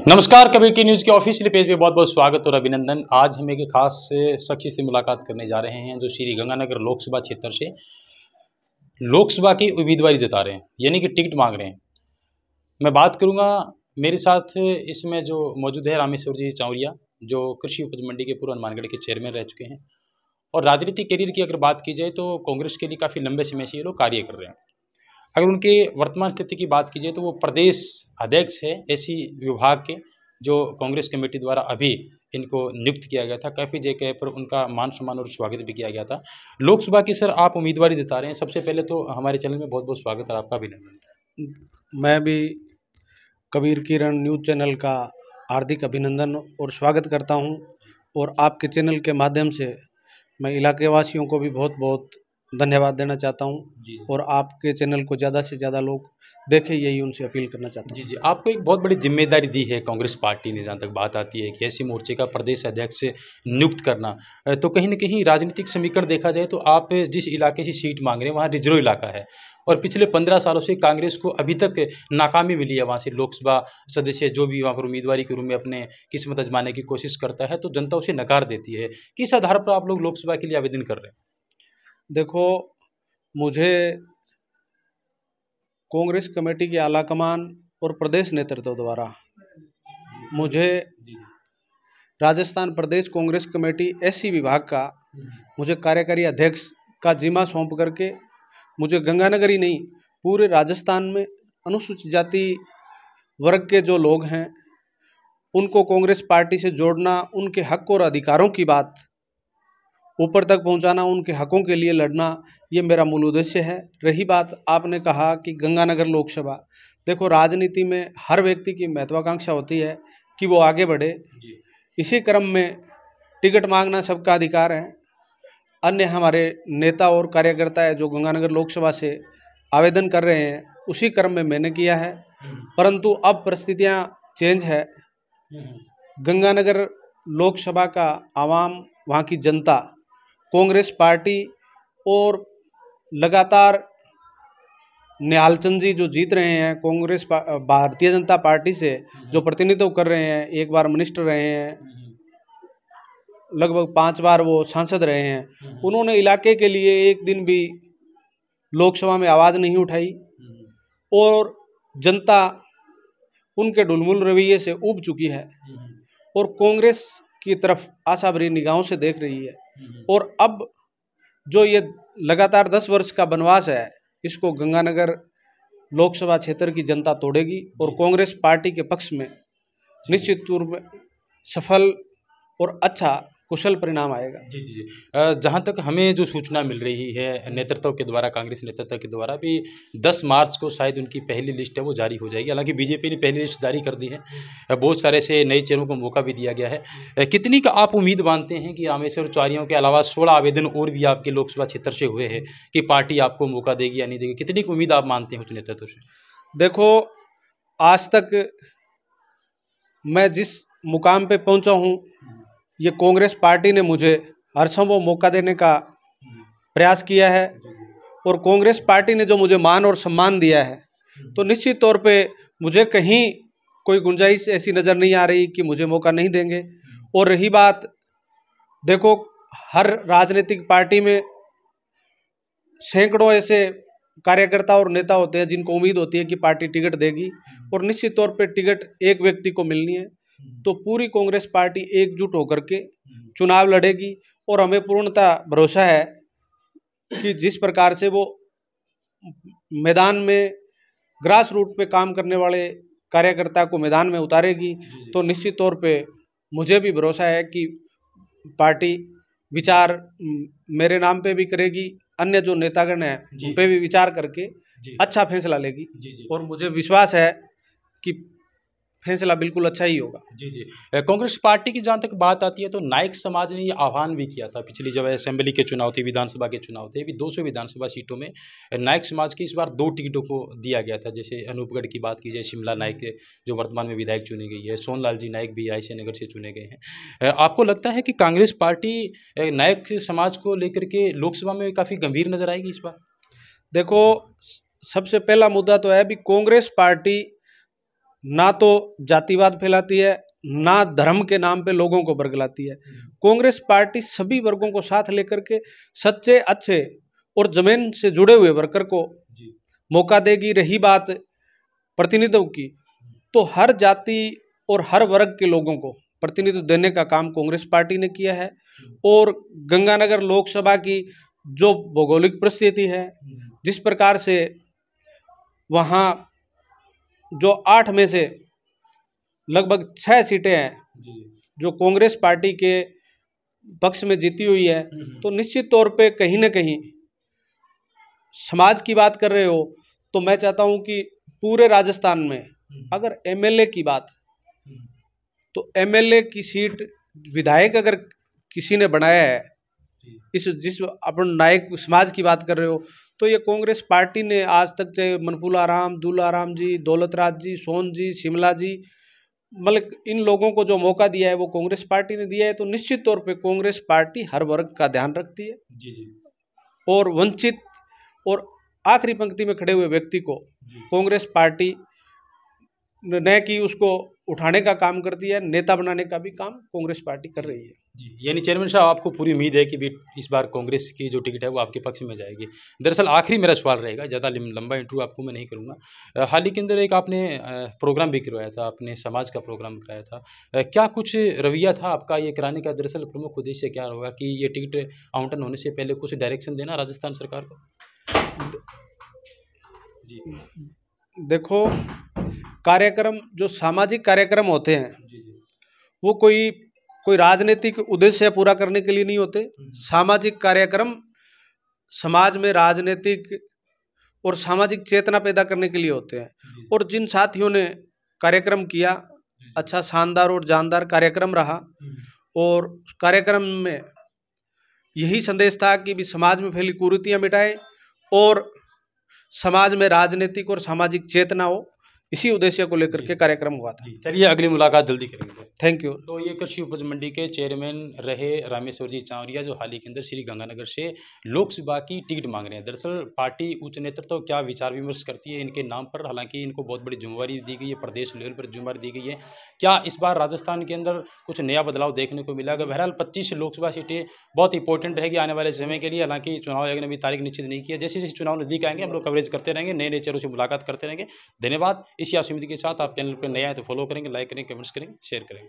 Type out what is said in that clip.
नमस्कार, कबीर की न्यूज़ के ऑफिशियल पेज पे बहुत बहुत स्वागत और अभिनंदन। आज हम एक खास शख्स से मुलाकात करने जा रहे हैं जो श्री गंगानगर लोकसभा क्षेत्र से लोकसभा की उम्मीदवारी जता रहे हैं, यानी कि टिकट मांग रहे हैं। मैं बात करूंगा, मेरे साथ इसमें जो मौजूद है रामेश्वर जी चौरिया, जो कृषि उपज मंडी के पूर्व हनुमानगढ़ के चेयरमैन रह चुके हैं और राजनीतिक करियर की अगर बात की जाए तो कांग्रेस के लिए काफ़ी लंबे समय से ये लोग कार्य कर रहे हैं। अगर उनके वर्तमान स्थिति की बात की जाए तो वो प्रदेश अध्यक्ष है ऐसी विभाग के, जो कांग्रेस कमेटी द्वारा अभी इनको नियुक्त किया गया था। काफ़ी जगह पर उनका मान सम्मान और स्वागत भी किया गया था। लोकसभा की सर आप उम्मीदवारी जता रहे हैं, सबसे पहले तो हमारे चैनल में बहुत बहुत स्वागत है, आपका अभिनंदन। मैं भी कबीर किरण न्यूज़ चैनल का हार्दिक अभिनंदन और स्वागत करता हूं और आपके चैनल के माध्यम से मैं इलाके वासियों को भी बहुत बहुत धन्यवाद देना चाहता हूं और आपके चैनल को ज़्यादा से ज़्यादा लोग देखें, यही उनसे अपील करना चाहता हूं। जी, आपको एक बहुत बड़ी जिम्मेदारी दी है कांग्रेस पार्टी ने, जहाँ तक बात आती है कि ऐसे मोर्चे का प्रदेश अध्यक्ष नियुक्त करना। तो कहीं न कहीं राजनीतिक समीकरण देखा जाए तो आप जिस इलाके से सीट मांग रहे हैं वहाँ रिजर्व इलाका है और पिछले 15 सालों से कांग्रेस को अभी तक नाकामी मिली है। वहाँ से लोकसभा सदस्य जो भी वहाँ पर उम्मीदवारी के रूप में अपने किस्मत आजमाने की कोशिश करता है तो जनता उसे नकार देती है। किस आधार पर आप लोग लोकसभा के लिए आवेदन कर रहे हैं? देखो, मुझे कांग्रेस कमेटी के आलाकमान और प्रदेश नेतृत्व द्वारा मुझे राजस्थान प्रदेश कांग्रेस कमेटी एससी विभाग का मुझे कार्यकारी अध्यक्ष का जिम्मा सौंप करके मुझे गंगानगर ही नहीं पूरे राजस्थान में अनुसूचित जाति वर्ग के जो लोग हैं उनको कांग्रेस पार्टी से जोड़ना, उनके हक और अधिकारों की बात ऊपर तक पहुंचाना, उनके हकों के लिए लड़ना, ये मेरा मूल उद्देश्य है। रही बात आपने कहा कि गंगानगर लोकसभा, देखो राजनीति में हर व्यक्ति की महत्वाकांक्षा होती है कि वो आगे बढ़े। इसी क्रम में टिकट मांगना सबका अधिकार है। अन्य हमारे नेता और कार्यकर्ता है जो गंगानगर लोकसभा से आवेदन कर रहे हैं, उसी क्रम में मैंने किया है। परंतु अब परिस्थितियां चेंज है। गंगानगर लोकसभा का आवाम, वहाँ की जनता कांग्रेस पार्टी और लगातार निहालचंद जी जो जीत रहे हैं कांग्रेस भारतीय जनता पार्टी से, जो प्रतिनिधित्व कर रहे हैं, एक बार मिनिस्टर रहे हैं, लगभग 5 बार वो सांसद रहे हैं, उन्होंने इलाके के लिए एक दिन भी लोकसभा में आवाज़ नहीं उठाई और जनता उनके ढुलमुल रवैये से ऊब चुकी है और कांग्रेस की तरफ आशा भरी निगाहों से देख रही है। और अब जो ये लगातार 10 वर्ष का बनवास है, इसको गंगानगर लोकसभा क्षेत्र की जनता तोड़ेगी और कांग्रेस पार्टी के पक्ष में निश्चित रूप में सफल और अच्छा कुशल परिणाम आएगा। जी। जहाँ तक हमें जो सूचना मिल रही है नेतृत्व के द्वारा, कांग्रेस नेतृत्व के द्वारा भी 10 मार्च को शायद उनकी पहली लिस्ट है वो जारी हो जाएगी। हालांकि बीजेपी ने पहली लिस्ट जारी कर दी है, बहुत सारे से नए चेहरों को मौका भी दिया गया है। कितनी का आप उम्मीद मानते हैं कि रामेश्वर चौरियों के अलावा 16 आवेदन और भी आपके लोकसभा क्षेत्र से हुए हैं कि पार्टी आपको मौका देगी या नहीं देगी? कितनी की उम्मीद आप मानते हैं उस नेतृत्व से? देखो, आज तक मैं जिस मुकाम पे पहुंचा हूं, ये कांग्रेस पार्टी ने मुझे हर संभव मौका देने का प्रयास किया है और कांग्रेस पार्टी ने जो मुझे मान और सम्मान दिया है, तो निश्चित तौर पे मुझे कहीं कोई गुंजाइश ऐसी नज़र नहीं आ रही कि मुझे मौका नहीं देंगे। और रही बात, देखो हर राजनीतिक पार्टी में सैकड़ों ऐसे कार्यकर्ता और नेता होते हैं जिनको उम्मीद होती है कि पार्टी टिकट देगी और निश्चित तौर पे टिकट एक व्यक्ति को मिलनी है, तो पूरी कांग्रेस पार्टी एकजुट होकर के चुनाव लड़ेगी और हमें पूर्णतः भरोसा है कि जिस प्रकार से वो मैदान में ग्रास रूट पे काम करने वाले कार्यकर्ता को मैदान में उतारेगी, तो निश्चित तौर पे मुझे भी भरोसा है कि पार्टी विचार मेरे नाम पे भी करेगी, अन्य जो नेतागण हैं उन पे भी विचार करके अच्छा फैसला लेगी और मुझे विश्वास है कि फैसला बिल्कुल अच्छा ही होगा। जी। कांग्रेस पार्टी की जहाँ तक बात आती है तो नायक समाज ने ये आह्वान भी किया था पिछली जब असेंबली के चुनाव थे, विधानसभा के चुनाव थे, अभी 200 विधानसभा सीटों में नायक समाज की इस बार 2 टिकटों को दिया गया था। जैसे अनूपगढ़ की बात की जाए, शिमला नायक जो वर्तमान में विधायक चुनी गई है, सोनलाल जी नायक भी रायसेन नगर से चुने गए हैं। आपको लगता है कि कांग्रेस पार्टी नायक समाज को लेकर के लोकसभा में काफ़ी गंभीर नजर आएगी इस बार? देखो, सबसे पहला मुद्दा तो है भी कांग्रेस पार्टी ना तो जातिवाद फैलाती है, ना धर्म के नाम पे लोगों को बरगलाती है। कांग्रेस पार्टी सभी वर्गों को साथ लेकर के सच्चे, अच्छे और जमीन से जुड़े हुए वर्कर को मौका देगी। रही बात प्रतिनिधित्व की, तो हर जाति और हर वर्ग के लोगों को प्रतिनिधित्व देने का काम कांग्रेस पार्टी ने किया है। और गंगानगर लोकसभा की जो भौगोलिक परिस्थिति है, जिस प्रकार से वहाँ जो 8 में से लगभग 6 सीटें हैं जो कांग्रेस पार्टी के पक्ष में जीती हुई है, तो निश्चित तौर पे कहीं ना कहीं समाज की बात कर रहे हो तो मैं चाहता हूं कि पूरे राजस्थान में अगर एमएलए की बात, तो एमएलए की सीट विधायक अगर किसी ने बनाया है, जिस अपन नायक समाज की बात कर रहे हो, तो ये कांग्रेस पार्टी ने आज तक चाहे मनफूला राम, दूल्हा राम जी, दौलतराज जी, सोन जी, शिमला जी, मतलब इन लोगों को जो मौका दिया है वो कांग्रेस पार्टी ने दिया है। तो निश्चित तौर पे कांग्रेस पार्टी हर वर्ग का ध्यान रखती है और वंचित और आखिरी पंक्ति में खड़े हुए व्यक्ति को कांग्रेस पार्टी न कि उसको उठाने का काम करती है, नेता बनाने का भी काम कांग्रेस पार्टी कर रही है। जी, यानी चेयरमैन साहब आपको पूरी उम्मीद है कि भी इस बार कांग्रेस की जो टिकट है वो आपके पक्ष में जाएगी। दरअसल आखिरी मेरा सवाल रहेगा, ज़्यादा लंबा इंटरव्यू आपको मैं नहीं करूँगा। हाल ही के अंदर एक आपने प्रोग्राम भी करवाया था, अपने समाज का प्रोग्राम कराया था। क्या कुछ रवैया था आपका ये कराने का? दरअसल प्रमुख उद्देश्य क्या होगा कि ये टिकट आवंटन होने से पहले कुछ डायरेक्शन देना राजस्थान सरकार को? जी देखो, कार्यक्रम जो सामाजिक कार्यक्रम होते हैं वो कोई राजनीतिक उद्देश्य पूरा करने के लिए नहीं होते। सामाजिक कार्यक्रम समाज में राजनीतिक और सामाजिक चेतना पैदा करने के लिए होते हैं। और जिन साथियों ने कार्यक्रम किया, अच्छा शानदार और जानदार कार्यक्रम रहा, और कार्यक्रम में यही संदेश था कि भी समाज में फैली कुरीतियां मिटाए और समाज में राजनीतिक और सामाजिक चेतना हो, इसी उद्देश्य को लेकर के कार्यक्रम हुआ था। चलिए अगली मुलाकात जल्दी करेंगे। Thank you. तो ये कृषि उपज मंडी के चेयरमैन रहे रामेश्वर जी चावरिया, जो हाल ही के अंदर श्री गंगानगर से लोकसभा की टिकट मांग रहे हैं। दरअसल पार्टी उच्च नेतृत्व क्या विचार विमर्श करती है इनके नाम पर, हालांकि इनको बहुत बड़ी जिम्मेवारी दी गई है, प्रदेश लेवल पर जिम्मेवारी दी गई है। क्या इस बार राजस्थान के अंदर कुछ नया बदलाव देखने को मिला? बहरहाल 25 लोकसभा सीटें बहुत इंपॉर्टेंट रहेगी आने वाले समय के लिए। हालांकि चुनाव आयोग ने भी तारीख निश्चित नहीं किया। जैसे जैसे चुनाव नजदीक आएंगे हम लोग कवरेज करते रहेंगे, नए नए चेहरों से मुलाकात करते रहेंगे। धन्यवाद। इसी आशा उम्मीद के साथ आप चैनल पर नए आए तो फॉलो करेंगे, लाइक करेंगे, कमेंट्स करेंगे, शेयर करेंगे।